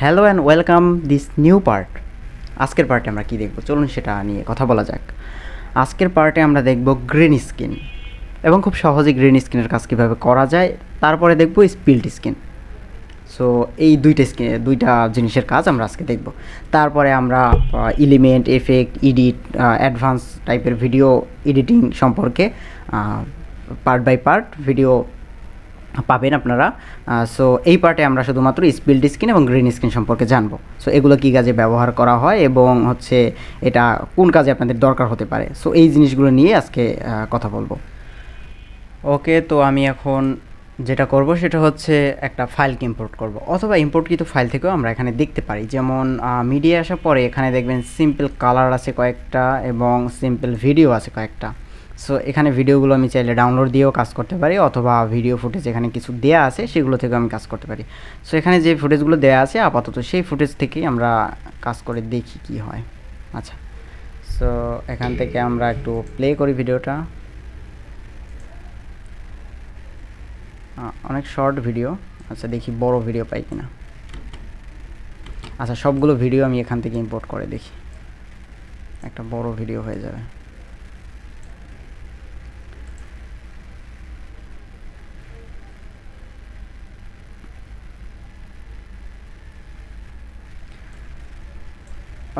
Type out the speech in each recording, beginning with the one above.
Hello and welcome this new part. আজকের পার্টে আমরা কি দেখব, চলুন সেটা নিয়ে কথা বলা যাক। আজকের পার্টে আমরা দেখব গ্রিন স্কিন এবং খুব সহজে গ্রিন স্কিনের কাজ কীভাবে করা যায়। তারপরে দেখব স্পিল্ট স্কিন। সো এই দুইটা জিনিসের কাজ আমরা আজকে দেখব। তারপরে আমরা এলিমেন্ট, এফেক্ট, এডিট, অ্যাডভান্স টাইপের ভিডিও এডিটিং সম্পর্কে পার্ট বাই পার্ট ভিডিও পাবেন আপনারা। সো এই পার্টে আমরা শুধুমাত্র স্পিল্ট স্কিন এবং গ্রিন স্কিন সম্পর্কে জানবো। সো এগুলো কী কাজে ব্যবহার করা হয় এবং হচ্ছে এটা কোন কাজে আপনাদের দরকার হতে পারে। সো এই জিনিসগুলো নিয়ে আজকে কথা বলবো। ওকে, তো আমি এখন যেটা করব সেটা হচ্ছে একটা ফাইলকে ইম্পোর্ট করব, অথবা ইম্পোর্টকৃত ফাইল থেকেও আমরা এখানে দেখতে পারি। যেমন মিডিয়া আসার পরে এখানে দেখবেন সিম্পল কালার আছে কয়েকটা এবং সিম্পল ভিডিও আছে কয়েকটা। সো এখানে ভিডিওগুলো আমি চাইলে ডাউনলোড দিয়েও কাজ করতে পারি, অথবা ভিডিও ফুটেজ এখানে কিছু দেয়া আছে সেগুলো থেকেও আমি কাজ করতে পারি। সো এখানে যে ফুটেজগুলো দেওয়া আছে আপাতত সেই ফুটেজ থেকেই আমরা কাজ করে দেখি কি হয়। আচ্ছা, সো এখান থেকে আমরা একটু প্লে করি ভিডিওটা। অনেক শর্ট ভিডিও। আচ্ছা, দেখি বড় ভিডিও পাই কিনা। আচ্ছা, সবগুলো ভিডিও আমি এখান থেকে ইম্পোর্ট করে দেখি, একটা বড় ভিডিও হয়ে যাবে।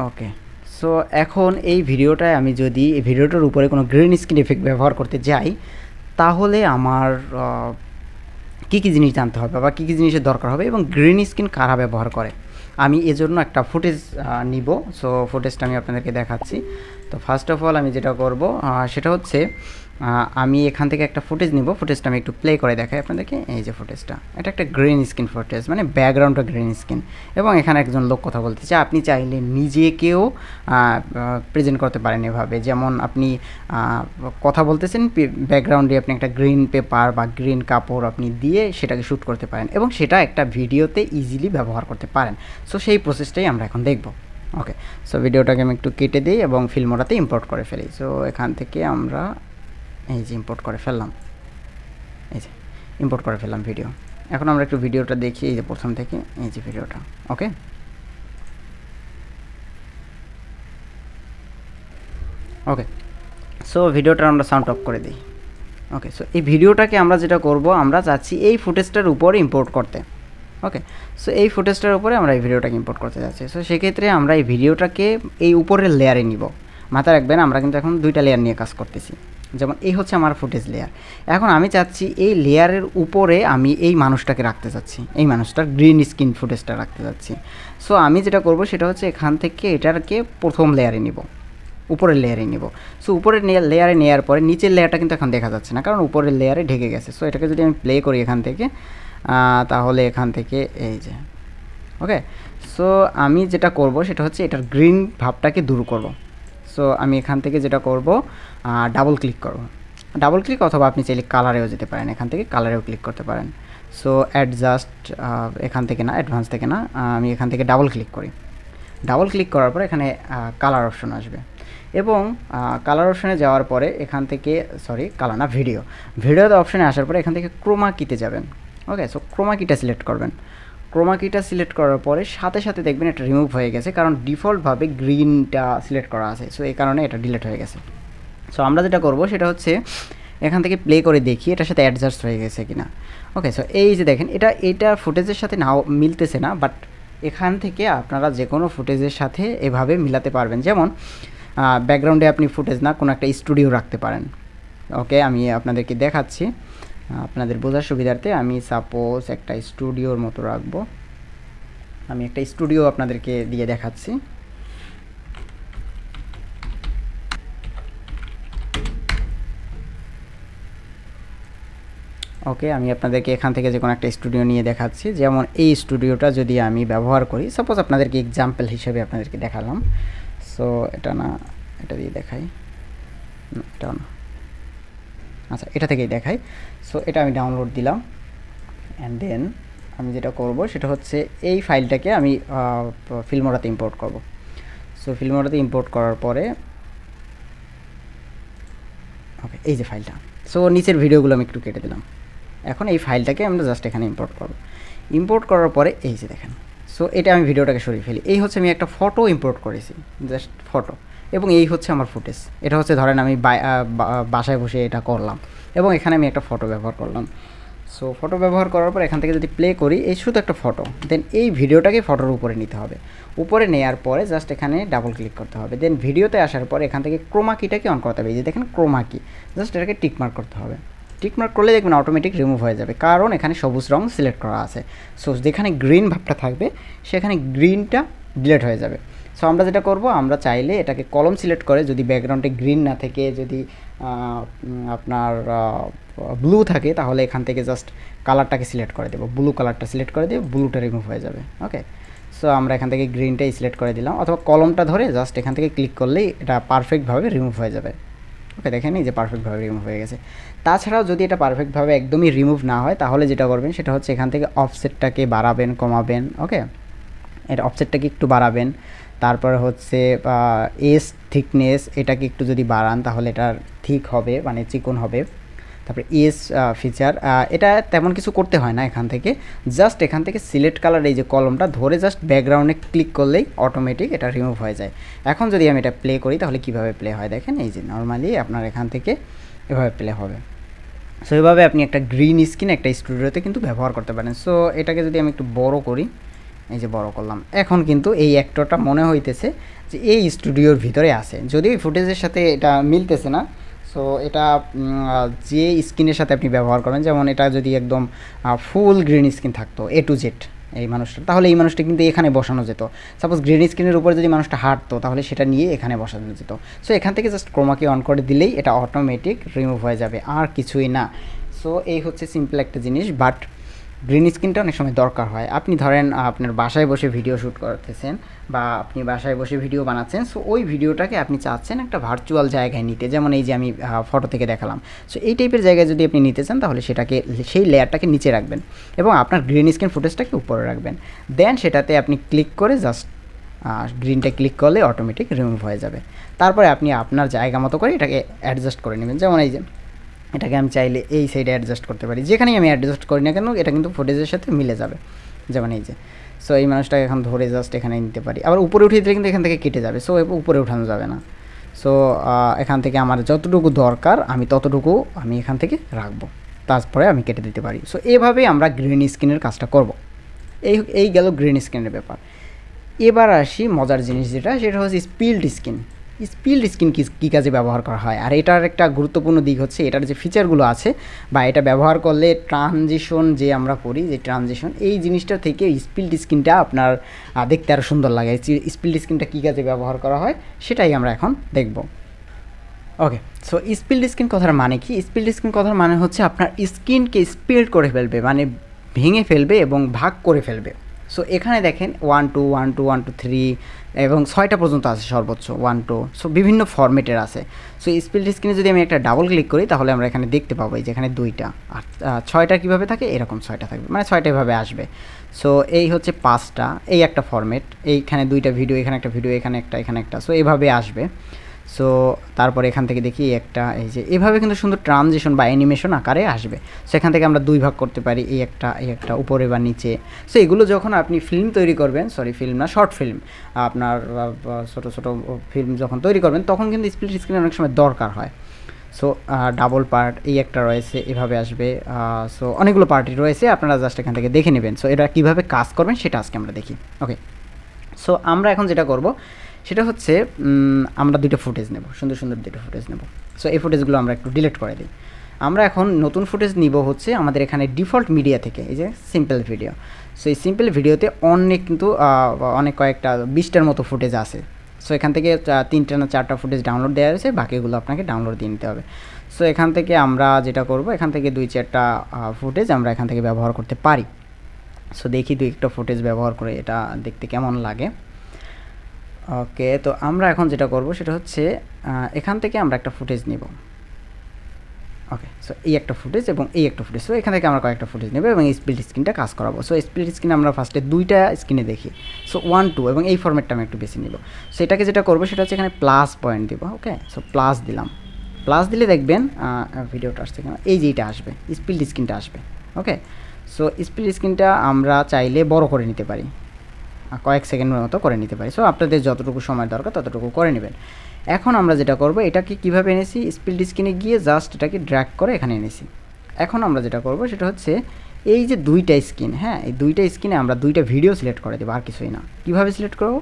ওকে, সো এখন এই ভিডিওটায় আমি যদি এই ভিডিওটার উপরে কোনো গ্রিন স্ক্রিন এফেক্ট ব্যবহার করতে যাই, তাহলে আমার কী কী জিনিস জানতে হবে বা কী কী জিনিসের দরকার হবে এবং গ্রিন স্ক্রিন কারা ব্যবহার করে, আমি এজন্য একটা ফুটেজ নিব। সো ফুটেজটা আমি আপনাদেরকে দেখাচ্ছি। তো ফার্স্ট অফ অল আমি যেটা করব সেটা হচ্ছে আমি এখান থেকে একটা ফুটেজ নিব। ফুটেজটা আমি একটু প্লে করে দেখাই আপনাদেরকে। এই যে ফুটেজটা, এটা একটা গ্রিন স্ক্রিন ফুটেজ, মানে ব্যাকগ্রাউন্ডটা গ্রিন স্ক্রিন, এবং এখানে একজন লোক কথা বলতেছে। আপনি চাইলে নিজেকেও প্রেজেন্ট করতে পারেন এভাবে, যেমন আপনি কথা বলতেছেন, ব্যাকগ্রাউন্ডে আপনি একটা গ্রিন পেপার বা গ্রিন কাপড় আপনি দিয়ে সেটাকে শ্যুট করতে পারেন এবং সেটা একটা ভিডিওতে ইজিলি ব্যবহার করতে পারেন। সো সেই প্রসেসটাই আমরা এখন দেখব। ওকে, সো ভিডিওটাকে আমি একটু কেটে দিই এবং ফিল্মোরাতে ইম্পোর্ট করে ফেলি। সো এখান থেকে আমরা এই যে ইম্পোর্ট করে ফেললাম, এই যে ইম্পোর্ট করে ফেললাম ভিডিও। এখন আমরা একটু ভিডিওটা দেখি, এই যে প্রথম থেকে এই যে ভিডিওটা। ওকে, ওকে, সো ভিডিওটা আমরা সাউন্ড অফ করে দিই। ওকে, সো এই ভিডিওটাকে আমরা যেটা করব, আমরা চাচ্ছি এই ফুটেজটার উপরে ইম্পোর্ট করতে। ওকে, সো এই ফুটেজটার উপরে আমরা এই ভিডিওটাকে ইম্পোর্ট করতে যাচ্ছি। সো সেক্ষেত্রে আমরা এই ভিডিওটাকে এই উপরের লেয়ারে নিব। মাথায় রাখবেন আমরা কিন্তু এখন দুইটা লেয়ার নিয়ে কাজ করতেছি। যেমন এই হচ্ছে আমার ফুটেজ লেয়ার। এখন আমি চাচ্ছি এই লেয়ারের উপরে আমি এই মানুষটাকে রাখতে চাচ্ছি, এই মানুষটার গ্রিন স্ক্রিন ফুটেজটা রাখতে চাচ্ছি। সো আমি যেটা করব সেটা হচ্ছে এখান থেকে এটাকে প্রথম লেয়ারে নিব, উপরের লেয়ারে নিব। সো উপরের লেয়ারে নেওয়ার পরে নিচের লেয়ারটা কিন্তু এখন দেখা যাচ্ছে না, কারণ উপরের লেয়ারে ঢেকে গেছে। সো এটাকে যদি আমি প্লে করি এখান থেকে, তাহলে এখান থেকে এই যে, ওকে, সো আমি যেটা করব সেটা হচ্ছে এটার গ্রিন ভাবটাকে দূর করব। সো আমি এখান থেকে যেটা করব, ডাবল ক্লিক করব, ডাবল ক্লিক, অথবা আপনি চাইলে কালারেও যেতে পারেন, এখান থেকে কালারেও ক্লিক করতে পারেন। সো অ্যাডজাস্ট এখান থেকে না, অ্যাডভান্স থেকে না, আমি এখান থেকে ডাবল ক্লিক করি। ডাবল ক্লিক করার পরে এখানে কালার অপশন আসবে এবং কালার অপশনে যাওয়ার পরে এখান থেকে, সরি কালার না, ভিডিওতে অপশনে আসার পরে এখান থেকে ক্রোমা কিতে যাবেন। ওকে, সো ক্রোমা কিটা সিলেক্ট করবেন। ক্রোমা কিটা সিলেক্ট করার পরে সাথে সাথে দেখবেন এটা রিমুভ হয়ে গেছে, কারণ ডিফল্টভাবে গ্রিনটা সিলেক্ট করা আছে। সো এই কারণে এটা ডিলিট হয়ে গেছে। সো আমরা যেটা করব সেটা হচ্ছে এখান থেকে প্লে করে দেখি এটার সাথে অ্যাডজাস্ট হয়ে গেছে কিনা। ওকে, সো এই যে দেখেন এটা ফুটেজের সাথে নাও মিলতেছে না, বাট এখান থেকে আপনারা যে কোনো ফুটেজের সাথে এভাবে মিলাতে পারবেন। যেমন ব্যাকগ্রাউন্ডে আপনি ফুটেজ না, কোনো একটা স্টুডিও রাখতে পারেন। ওকে, আমি আপনাদেরকে দেখাচ্ছি আপনাদের বোঝার সুবিধার্থে। আমি সাপোজ একটা স্টুডিওর মতো রাখবো, আমি একটা স্টুডিও আপনাদেরকে দিয়ে দেখাচ্ছি। ওকে, আমি আপনাদেরকে এখান থেকে যে কোনো একটা স্টুডিও নিয়ে দেখাচ্ছি। যেমন এই স্টুডিওটা যদি আমি ব্যবহার করি, সাপোজ আপনাদেরকে এক্সাম্পল হিসেবে আপনাদেরকে দেখালাম। সো এটা না, এটা দিয়ে দেখাই, এটাও না, আচ্ছা এটা থেকেই দেখাই। সো এটা আমি ডাউনলোড দিলাম, অ্যান্ড দেন আমি যেটা করব সেটা হচ্ছে এই ফাইলটাকে আমি ফিল্মোরাতে ইম্পোর্ট করব। সো ফিল্মোরাতে ইম্পোর্ট করার পরে, ওকে, এই যে ফাইলটা। সো নিচের ভিডিওগুলো আমি একটু কেটে দিলাম। এখন এই ফাইলটাকে আমরা জাস্ট এখানে ইম্পোর্ট করব। ইম্পোর্ট করার পরে এই যে দেখেন, সো এটা আমি ভিডিওটাকে সরিয়ে ফেলি। এই হচ্ছে আমি একটা ফটো ইম্পোর্ট করেছি, জাস্ট ফটো, এবং এই হচ্ছে আমার ফুটেজ। এটা হচ্ছে ধরেন আমি বাসায় বসে এটা করলাম এবং এখানে আমি একটা ফটো ব্যবহার করলাম। সো ফটো ব্যবহার করার পর এখান থেকে যদি প্লে করি, এই শুধু একটা ফটো, দেন এই ভিডিওটাকে ফটোর উপরে নিতে হবে। উপরে নেওয়ার পরে জাস্ট এখানে ডাবল ক্লিক করতে হবে, দেন ভিডিওতে আসার পরে এখান থেকে ক্রোমা কিটাকে অন করতে হবে। এই যে দেখেন ক্রোমা কি, জাস্ট এটাকে টিকমার্ক করতে হবে। টিকমার্ক করলে দেখবেন অটোমেটিক রিমুভ হয়ে যাবে, কারণ এখানে সবুজ রং সিলেক্ট করা আছে। সো যেখানে গ্রিন ভাবটা থাকবে সেখানে গ্রিনটা ডিলিট হয়ে যাবে। সো আমরা যেটা করব, আমরা চাইলে এটাকে কলম সিলেক্ট করে, যদি ব্যাকগ্রাউন্ডে গ্রিন না থেকে যদি আপনার ব্লু থাকে, তাহলে এখান থেকে জাস্ট কালারটাকে সিলেক্ট করে দেবো, ব্লু কালারটা সিলেক্ট করে দিয়ে ব্লুটা রিমুভ হয়ে যাবে। ওকে, সো আমরা এখান থেকে গ্রিনটাই সিলেক্ট করে দিলাম, অথবা কলমটা ধরে জাস্ট এখান থেকে ক্লিক করলেই এটা পারফেক্টভাবে রিমুভ হয়ে যাবে। ওকে, দেখেন এই যে পারফেক্টভাবে রিমুভ হয়ে গেছে। তাছাড়াও যদি এটা পারফেক্টভাবে একদমই রিমুভ না হয়, তাহলে যেটা করবেন সেটা হচ্ছে এখান থেকে অফসেটটাকে বাড়াবেন, কমাবেন। ওকে, এটা অফসেটটাকে একটু বাড়াবেন, তারপরে হচ্ছে এস থিকনেস এটাকে একটু যদি বাড়ান তাহলে এটা থিক হবে, মানে চিকন হবে। তারপরে এস ফিচার, এটা তেমন কিছু করতে হয় না, এখান থেকে জাস্ট এখান থেকে সিলেক্ট কালার এই যে কলমটা ধরে জাস্ট ব্যাকগ্রাউন্ডে ক্লিক করলেই অটোমেটিক এটা রিমুভ হয়ে যায়। এখন যদি আমি এটা প্লে করি তাহলে কীভাবে প্লে হয় দেখেন, এই যে নর্মালি আপনার এখান থেকে এভাবে প্লে হবে। সো এভাবে আপনি একটা গ্রিন স্ক্রিন একটা স্টুডিওতে কিন্তু ব্যবহার করতে পারেন। সো এটাকে যদি আমি একটু বড় করি, এই যে বড় করলাম, এখন কিন্তু এই অ্যাক্টরটা মনে হইতেছে যে এই স্টুডিওর ভিতরে আছে, যদিও এই ফুটেজের সাথে এটা মিলতেছে না। সো এটা যে স্ক্রিনের সাথে আপনি ব্যবহার করবেন, যেমন এটা যদি একদম ফুল গ্রিন স্ক্রিন থাকতো A to Z এই মানুষটা, তাহলে এই মানুষটা কিন্তু এখানে বসানো যেত। সাপোজ গ্রিন স্ক্রিনের উপরে যদি মানুষটা হাঁটতো, তাহলে সেটা নিয়ে এখানে বসানো যেত। সো এখান থেকে জাস্ট ক্রোমাকে অন করে দিলেই এটা অটোমেটিক রিমুভ হয়ে যাবে, আর কিছুই না। সো এই হচ্ছে সিম্পল একটা জিনিস, বাট গ্রিন স্ক্রিনটা অনেক সময় দরকার হয়। আপনি ধরেন আপনার বাসায় বসে ভিডিও শ্যুট করতেছেন বা আপনি বাসায় বসে ভিডিও বানাচ্ছেন, সো ওই ভিডিওটাকে আপনি চাচ্ছেন একটা ভার্চুয়াল জায়গায় নিতে, যেমন এই যে আমি ফটো থেকে দেখালাম। সো এই টাইপের জায়গায় যদি আপনি নিতে চান, তাহলে সেটাকে সেই লেয়ারটাকে নিচে রাখবেন এবং আপনার গ্রিন স্ক্রিন ফুটেজটাকে উপরে রাখবেন। দেন সেটাতে আপনি ক্লিক করে জাস্ট গ্রিনটা ক্লিক করলে অটোমেটিক রিমুভ হয়ে যাবে। তারপরে আপনি আপনার জায়গা মতো করে এটাকে অ্যাডজাস্ট করে নেবেন। যেমন এই যে এটাকে আমি চাইলে এই সাইডে অ্যাডজাস্ট করতে পারি, যেখানেই আমি অ্যাডজাস্ট করি না কেন এটা কিন্তু ফুটেজের সাথে মিলে যাবে। যেমন এই যে, সো এই মানুষটাকে এখন ধরে জাস্ট এখানে নিতে পারি, আবার উপরে উঠিয়ে দিলে কিন্তু এখান থেকে কেটে যাবে, সো উপরে উঠানো যাবে না। সো এখান থেকে আমার যতটুকু দরকার আমি ততটুকু আমি এখান থেকে রাখবো, তারপরে আমি কেটে দিতে পারি। সো এভাবেই আমরা গ্রিন স্ক্রিনের কাজটা করব। এই গেল গ্রিন স্ক্রিনের ব্যাপার। এবার আসি মজার জিনিস যেটা, সেটা হচ্ছে স্পিল্ট স্ক্রিন। স্পিল্ড স্ক্রিন কী কাজে ব্যবহার করা হয়, আর এটার একটা গুরুত্বপূর্ণ দিক হচ্ছে এটার যে ফিচারগুলো আছে, বা এটা ব্যবহার করলে ট্রানজিশন যে আমরা করি, যে ট্রানজিশন এই জিনিসটা থেকে স্পিল্ড স্ক্রিনটা আপনার দেখতে আরও সুন্দর লাগে। স্পিল্ড স্ক্রিনটা কী কাজে ব্যবহার করা হয় সেটাই আমরা এখন দেখব। ওকে, সো স্পিল্ড স্ক্রিন কথার মানে কি? স্পিল্ড স্ক্রিন কথার মানে হচ্ছে আপনার স্ক্রিনকে স্পিল্ড করে ফেলবে, মানে ভেঙে ফেলবে এবং ভাগ করে ফেলবে। সো এখানে দেখেন 1 2 1 2 1 2 3 এবং 6টা পর্যন্ত আছে সর্বোচ্চ 1 2। সো বিভিন্ন ফরম্যাটের আছে। সো স্পিল্ট স্ক্রিনে যদি আমি একটা ডাবল ক্লিক করি, তাহলে আমরা এখানে দেখতে পাবো এই যে এখানে 2টা, আর 6টা কীভাবে থাকে, এরকম 6টা থাকবে, মানে 6টা এভাবে আসবে। সো এই হচ্ছে 5টা, এই একটা ফরম্যাট, এইখানে 2টা ভিডিও, এখানে একটা ভিডিও, এখানে একটা, এখানে একটা, সো এভাবে আসবে। সো তারপরে এখান থেকে দেখি একটা, এই যে এভাবে কিন্তু সুন্দর ট্রানজিশন বা অ্যানিমেশন আকারে আসবে। সো এখান থেকে আমরা 2 ভাগ করতে পারি, এই একটা উপরে বা নিচে। সো এগুলো যখন আপনি ফিল্ম তৈরি করবেন, ফিল্ম না, শর্ট ফিল্ম, আপনার ছোটো ছোটো ফিল্ম যখন তৈরি করবেন, তখন কিন্তু স্প্লিট স্ক্রিন অনেক সময় দরকার হয়। সো ডাবল পার্ট এই একটা রয়েছে, এভাবে আসবে। সো অনেকগুলো পার্টি রয়েছে, আপনারা জাস্ট এখান থেকে দেখে নেবেন। সো এটা কীভাবে কাজ করবেন সেটা আজকে আমরা দেখি। ওকে, সো আমরা এখন যেটা করব সেটা হচ্ছে আমরা 2টা ফুটেজ নেব, সুন্দর সুন্দর 2টা ফুটেজ নেব। সো এই ফুটেজগুলো আমরা একটু ডিলিট করে দিই। আমরা এখন নতুন ফুটেজ নিব হচ্ছে আমাদের এখানে ডিফল্ট মিডিয়া থেকে, এই যে সিম্পল ভিডিও। সো এই সিম্পল ভিডিওতে অনেক কিন্তু অনেক কয়েকটা 20টার মতো ফুটেজ আছে। সো এখান থেকে 3টা না 4টা ফুটেজ ডাউনলোড দেওয়া হয়েছে, বাকিগুলো আপনাকে ডাউনলোড দিয়ে নিতে হবে। সো এখান থেকে আমরা যেটা করব, এখান থেকে 2-4টা ফুটেজ আমরা এখান থেকে ব্যবহার করতে পারি। সো দেখি 2-1টা ফুটেজ ব্যবহার করে এটা দেখতে কেমন লাগে। ওকে, তো আমরা এখন যেটা করব সেটা হচ্ছে এখান থেকে আমরা একটা ফুটেজ নিব। ওকে, সো এই একটা ফুটেজ এবং এই একটা ফুটেজ। সো এখান থেকে আমরা কয়েকটা ফুটেজ নেব এবং স্প্লিট স্ক্রিনটা কাজ করাবো। সো স্প্লিট স্ক্রিনে আমরা ফার্স্টে 2টা স্ক্রিনে দেখি। সো 1 2 এবং এই ফরম্যাটটা আমি একটু বেশি নিব। সো এটাকে যেটা করবো সেটা হচ্ছে এখানে প্লাস পয়েন্ট দিব। ওকে, সো প্লাস দিলাম। প্লাস দিলে দেখবেন ভিডিওটা আসছে কেন, এই যে এটা আসবে, স্প্লিট স্ক্রিনটা আসবে। ওকে, সো স্প্লিট স্ক্রিনটা আমরা চাইলে বড় করে নিতে পারি। কয়েক সেকেন্ডের মতো করে নিতে পারি। সো আপনাদের যতটুকু সময় দরকার ততটুকু করে নেবেন। এখন আমরা যেটা করব, এটাকে কীভাবে এনেছি, স্পিল্ট স্ক্রিনে গিয়ে জাস্ট এটাকে ড্র্যাগ করে এখানে এনেছি। এখন আমরা যেটা করব সেটা হচ্ছে এই যে দুইটা স্ক্রিন, হ্যাঁ এই দুইটা স্ক্রিনে আমরা দুইটা ভিডিও সিলেক্ট করে দেবো, আর কিছুই না। কীভাবে সিলেক্ট করব,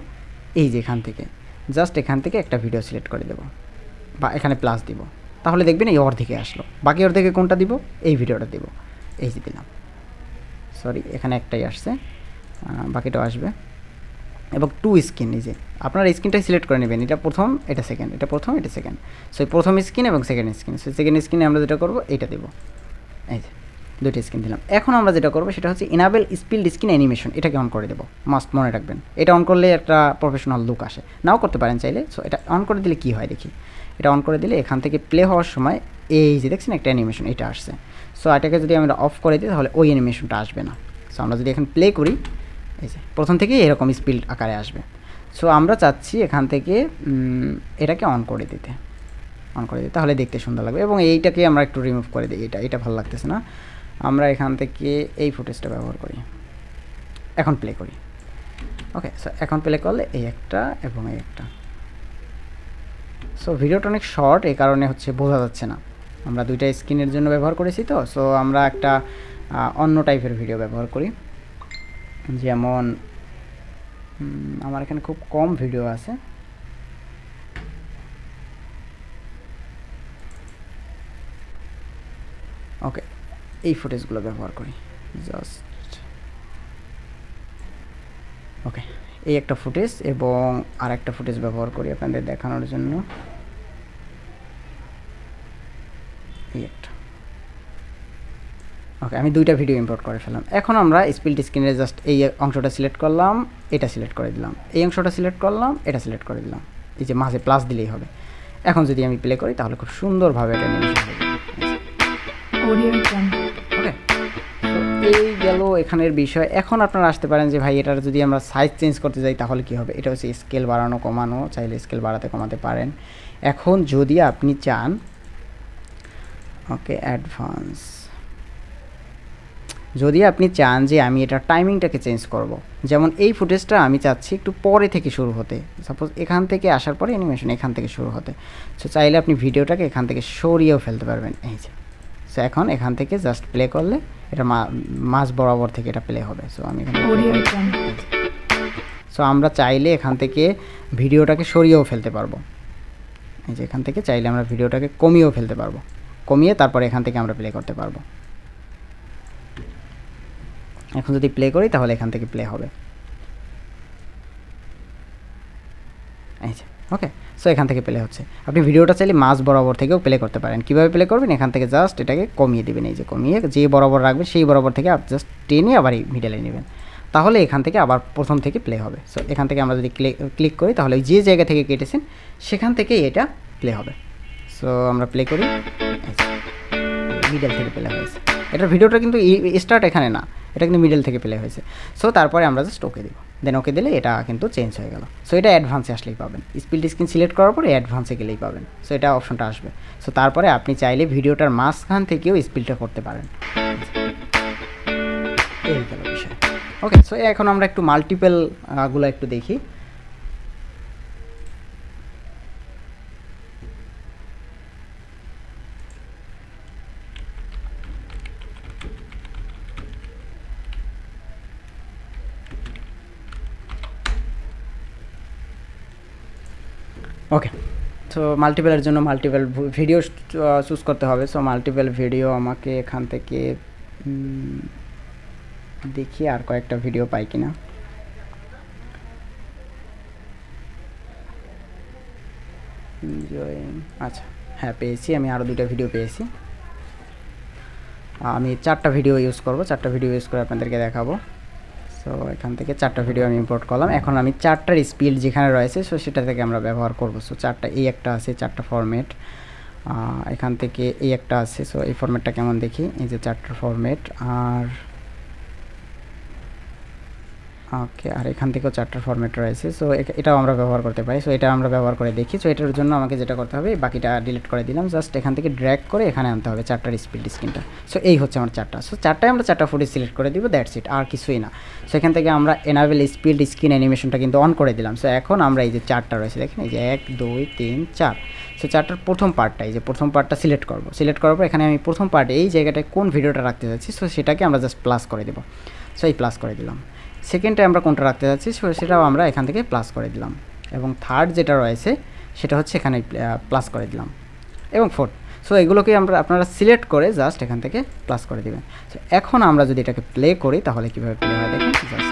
এই যে এখান থেকে জাস্ট এখান থেকে একটা ভিডিও সিলেক্ট করে দেবো বা এখানে প্লাস দিব, তাহলে দেখবেন এই অর্ধেকে আসলো। বাকি অর্ধেকে কোনটা দিব, এই ভিডিওটা দিব, এই যে দিলাম। সরি এখানে একটাই আসছে, বাকিটাও আসবে। এবং টু স্ক্রিন, এই যে আপনার স্ক্রিনটাই সিলেক্ট করে নেবেন, এটা প্রথম এটা সেকেন্ড, এটা প্রথম এটা সেকেন্ড। সো এই প্রথম স্ক্রিন এবং সেকেন্ড স্ক্রিন, সো সেকেন্ড স্ক্রিনে আমরা যেটা করবো এইটা দেবো, এই যে দুইটা স্ক্রিন দিলাম। এখন আমরা যেটা করবো সেটা হচ্ছে ইনাবেল স্পিল্ট স্ক্রিন অ্যানিমেশন, এটাকে অন করে দেবো, মাস্ট মনে রাখবেন। এটা অন করলে একটা প্রফেশনাল লুক আসে, নাও করতে পারেন চাইলে। সো এটা অন করে দিলে কী হয় দেখি, এটা অন করে দিলে এখান থেকে প্লে হওয়ার সময় এই যে দেখছেন একটা অ্যানিমেশন এটা আসছে। সো এটাকে যদি আমরা অফ করে দিই তাহলে ওই অ্যানিমেশনটা আসবে না। সো আমরা যদি এখন প্লে করি, এই যে প্রথম থেকেই এরকম স্পিল্ট আকারে আসবে। সো আমরা চাচ্ছি এখান থেকে এটাকে অন করে দিতে, তাহলে দেখতে সুন্দর লাগবে। এবং এইটাকে আমরা একটু রিমুভ করে দিই, এটা ভালো লাগতেছে না। আমরা এখান থেকে এই ফুটেজটা ব্যবহার করি, এখন প্লে করি। ওকে, সো এখন প্লে করলে এই একটা এবং এই একটা। সো ভিডিওটা অনেক শর্ট, এই কারণে হচ্ছে বোঝা যাচ্ছে না। আমরা দুইটা স্ক্রিনের জন্য ব্যবহার করেছি তো। সো আমরা একটা অন্য টাইপের ভিডিও ব্যবহার করি, যেমন আমার এখানে খুব কম ভিডিও আছে। ওকে, এই ফুটেজগুলো ব্যবহার করি জাস্ট। ওকে, এই একটা ফুটেজ এবং আর একটা ফুটেজ ব্যবহার করি আপনাদের দেখানোর জন্য, এই একটা। ওকে, আমি দুইটা ভিডিও ইম্পোর্ট করে ফেললাম। এখন আমরা স্পিল্ট স্ক্রিনে জাস্ট এই অংশটা সিলেক্ট করলাম, এটা সিলেক্ট করে দিলাম, এই অংশটা সিলেক্ট করলাম, এটা সিলেক্ট করে দিলাম, এই যে মাঝে প্লাস দিলেই হবে। এখন যদি আমি প্লে করি তাহলে খুব সুন্দরভাবে এটা নিয়ে আসবে। ওকে, তো এই গেল এখানের বিষয়। এখন আপনারা আসতে পারেন যে ভাই এটার যদি আমরা সাইজ চেঞ্জ করতে যাই তাহলে কী হবে। এটা হচ্ছে স্কেল বাড়ানো কমানো, চাইলে স্কেল বাড়াতে কমাতে পারেন। এখন যদি আপনি চান, ওকে অ্যাডভান্স, যদি আপনি চান যে আমি এটার টাইমিংটাকে চেঞ্জ করব, যেমন এই ফুটেজটা আমি চাচ্ছি একটু পরে থেকে শুরু হতে, সাপোজ এখান থেকে আসার পরে অ্যানিমেশন এখান থেকে শুরু হতে। সো চাইলে আপনি ভিডিওটাকে এখান থেকে সরিয়েও ফেলতে পারবেন, এই যে। সো এখন এখান থেকে জাস্ট প্লে করলে এটা মাঝ বরাবর থেকে এটা প্লে হবে। সো আমি এখানে সো আমরা চাইলে এখান থেকে ভিডিওটাকে সরিয়েও ফেলতে পারবো, এই যে এখান থেকে চাইলে আমরা ভিডিওটাকে কমিয়েও ফেলতে পারবো, কমিয়ে তারপরে এখান থেকে আমরা প্লে করতে পারবো। এখন যদি প্লে করি তাহলে এখান থেকে প্লে হবে, এই যে। ওকে, সো এখান থেকে প্লে হচ্ছে। আপনি ভিডিওটা চাইলে মাঝ বরাবর থেকেও প্লে করতে পারেন। কীভাবে প্লে করবেন, এখান থেকে জাস্ট এটাকে কমিয়ে দেবেন, এই যে কমিয়ে যে বরাবর রাখবেন সেই বরাবর থেকে জাস্ট টেনে আবার এই মিডলে নেবেন, তাহলে এখান থেকে আবার প্রথম থেকে প্লে হবে। সো এখান থেকে আমরা যদি ক্লিক করি তাহলে যে জায়গা থেকে কেটেছেন সেখান থেকেই এটা প্লে হবে। সো আমরা প্লে করি, মিডল থেকে প্লে হয়েছে। এটার ভিডিওটা কিন্তু স্টার্ট এখানে না, এটা কিন্তু মিডল থেকে প্লে হয়েছে। সো তারপরে আমরা জাস্ট ওকে দিব, দেন ওকে দিলে এটা কিন্তু চেঞ্জ হয়ে গেল। সো এটা অ্যাডভান্সে আসলেই পাবেন, স্পিল্ট স্ক্রিন সিলেক্ট করার পরে অ্যাডভান্সে গেলেই পাবেন। সো এটা অপশনটা আসবে। সো তারপরে আপনি চাইলে ভিডিওটার মাঝখান থেকেও স্পিল্টটা করতে পারেন, এই গেল বিষয়। ওকে, সো এখন আমরা একটু মাল্টিপলগুলো একটু দেখি। ওকে, তো মাল্টিপলের জন্য মাল্টিপল ভিডিও চুজ করতে হবে। সো মাল্টিপল ভিডিও আমাকে এখান থেকে দেখি আর কয়েকটা ভিডিও পাই কিনা। আচ্ছা, হ্যাঁ পেয়েছি, আমি আরও দুইটা ভিডিও পেয়েছি। আমি 4টা ভিডিও ইউজ করব, 4টা ভিডিও ইউজ করে আপনাদেরকে দেখাবো। সো এখান থেকে 4টা ভিডিও আমি ইম্পোর্ট করলাম। এখন আমি 4টার স্পিড যেখানে রয়েছে সো সেটা থেকে আমরা ব্যবহার করব। সো 4টা, এই একটা আছে 4টা ফরম্যাট, এখান থেকে এই একটা আছে। সো এই ফরম্যাটটা কেমন দেখি, এই যে 4টা ফরম্যাট। আর ওকে, আর এখান থেকেও 4টার ফরম্যাট রয়েছে। সো এটাও আমরা ব্যবহার করতে পারি। সো এটা আমরা ব্যবহার করে দেখি। সো এটার জন্য আমাকে যেটা করতে হবে, বাকিটা ডিলিট করে দিলাম, জাস্ট এখান থেকে ড্র্যাগ করে এখানে আনতে হবে 4টার স্পিল্ট স্ক্রিনটা। সো এই হচ্ছে আমার 4টা। সো 4টায় আমরা 4টা ফুটেজ সিলেক্ট করে দিব, দ্যাটস ইট, আর কিছুই না। সো এখান থেকে আমরা এনাবেল স্পিল্ট স্ক্রিন অ্যানিমেশনটা কিন্তু অন করে দিলাম। সো এখন আমরা এই যে 4টা রয়েছে দেখেন, এই যে 1 2 3 4। সো 4টার প্রথম পার্টটা, এই যে প্রথম পার্টটা সিলেক্ট করব। সিলেক্ট করার পর এখানে আমি প্রথম পার্টে এই জায়গাটায় কোন ভিডিওটা রাখতে যাচ্ছি, সো সেটাকে আমরা জাস্ট প্লাস করে দেবো। সো এই প্লাস করে দিলাম। সেকেন্ডে আমরা কোনটা রাখতে যাচ্ছি সেটাও আমরা এখান থেকে প্লাস করে দিলাম, এবং থার্ড যেটা রয়েছে সেটা হচ্ছে এখানে প্লাস করে দিলাম, এবং ফোর্থ। সো এগুলোকে আপনারা সিলেক্ট করে জাস্ট এখান থেকে প্লাস করে দেবেন। সো এখন আমরা যদি এটাকে প্লে করি তাহলে কীভাবে প্লে হয় দেখেন। জাস্ট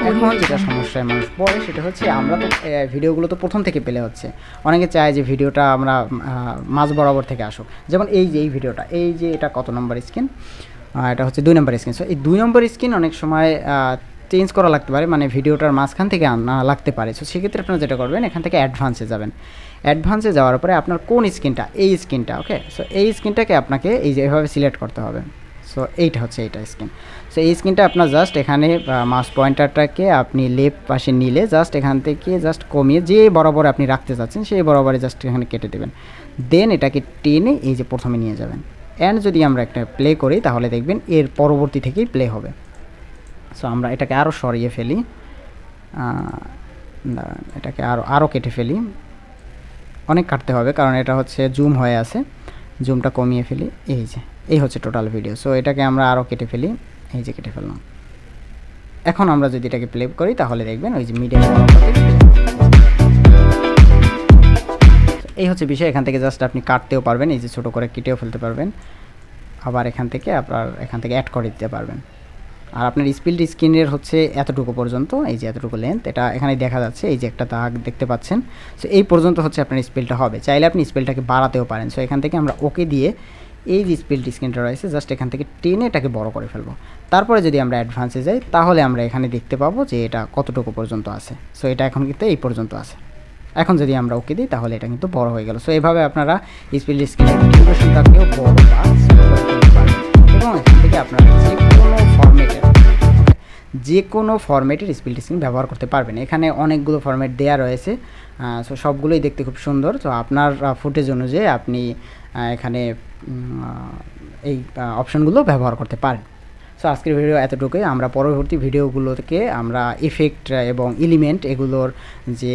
এখন যেটা সমস্যায় মানুষ পড়ে সেটা হচ্ছে আমরা তো ভিডিওগুলো তো প্রথম থেকে প্লে হচ্ছে, অনেকে চায় যে ভিডিওটা আমরা মাঝ বরাবর থেকে আসুক। যেমন এই যে এই ভিডিওটা, এই যে এটা কত নম্বর স্ক্রিন, এটা হচ্ছে 2 নম্বর স্ক্রিন। সো এই 2 নম্বর স্ক্রিন অনেক সময় চেঞ্জ করা লাগতে পারে, মানে ভিডিওটার মাঝখান থেকে আনা লাগতে পারে। সো সেক্ষেত্রে আপনারা যেটা করবেন, এখান থেকে অ্যাডভান্সে যাবেন। অ্যাডভান্সে যাওয়ার পরে আপনার কোন স্ক্রিনটা, এই স্ক্রিনটা, ওকে। সো এই স্ক্রিনটাকে আপনাকে এই যে এভাবে সিলেক্ট করতে হবে। সো এইটা হচ্ছে এইটা স্ক্রিন। সো এই স্ক্রিনটা আপনার জাস্ট এখানে মাউস পয়েন্টারটাকে আপনি লেফট পাশে নিলে জাস্ট এখান থেকে জাস্ট কমিয়ে যে বরাবর আপনি রাখতে চাচ্ছেন সেই বরাবরে জাস্ট এখানে কেটে দেবেন। দেন এটাকে টেনে এই যে প্রথমে নিয়ে যাবেন। অ্যান্ড যদি আমরা একটা প্লে করি তাহলে দেখবেন এর পরবর্তী থেকেই প্লে হবে। সো আমরা এটাকে আরও সরিয়ে ফেলি, এটাকে আরও কেটে ফেলি, অনেক কাটতে হবে কারণ এটা হচ্ছে জুম হয়ে আছে, জুমটা কমিয়ে ফেলি। এই যে এই হচ্ছে টোটাল ভিডিও। সো এটাকে আমরা আরও কেটে ফেলি, এই যে কেটে ফেললাম। এখন আমরা যদি এটাকে প্লে করি তাহলে দেখবেন ওই যে মিডিয়াম, এই হচ্ছে বিষয়। এখান থেকে জাস্ট আপনি কাটতেও পারবেন, এই যে ছোটো করে কেটেও ফেলতে পারবেন, আবার এখান থেকে অ্যাড করে দিতে পারবেন। আর আপনার স্পিল্ট স্ক্রিনের হচ্ছে এতটুকু পর্যন্ত, এই যে এতটুকু লেন্থ, এটা এখানে দেখা যাচ্ছে, এই যে একটা দাগ দেখতে পাচ্ছেন। সো এই পর্যন্ত হচ্ছে আপনার স্পিলটা হবে। চাইলে আপনি স্পিলটাকে বাড়াতেও পারেন। সো এখান থেকে আমরা ওকে দিয়ে এই যে স্পিল্ট স্ক্রিনটা রয়েছে জাস্ট এখান থেকে টেনে এটাকে বড় করে ফেলবো। তারপরে যদি আমরা অ্যাডভান্সে যাই তাহলে আমরা এখানে দেখতে পাবো যে এটা কতটুকু পর্যন্ত আছে। সো এটা এখন কিন্তু এই পর্যন্ত আছে। এখন যদি আমরা ওকে দিই তাহলে এটা কিন্তু বড় হয়ে গেল। সো এইভাবে আপনারা স্পিল্ট স্ক্রিনের ডিউরেশনটাকেও বড় বা ছোট করে ফেলতে পারেন, এবং এখান থেকে আপনারা যে কোনো ফরম্যাটের স্পিল্ট স্ক্রিন ব্যবহার করতে পারবেন। এখানে অনেকগুলো ফরম্যাট দেওয়া রয়েছে। সো সবগুলোই দেখতে খুব সুন্দর। তো আপনার ফুটেজ অনুযায়ী আপনি এখানে এই অপশানগুলো ব্যবহার করতে পারেন। সো আজকের ভিডিও এতটুকুই। আমরা পরবর্তী ভিডিওগুলোকে আমরা ইফেক্ট এবং এলিমেন্ট এগুলোর যে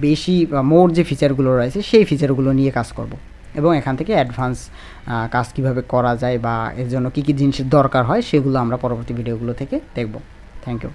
বেশি মোর যে ফিচারগুলো রয়েছে সেই ফিচারগুলো নিয়ে কাজ করব, এবং এখান থেকে অ্যাডভান্স কাজ কীভাবে করা যায় বা এর জন্য কী কী জিনিসের দরকার হয় সেগুলো আমরা পরবর্তী ভিডিওগুলো থেকে দেখব। Thank you.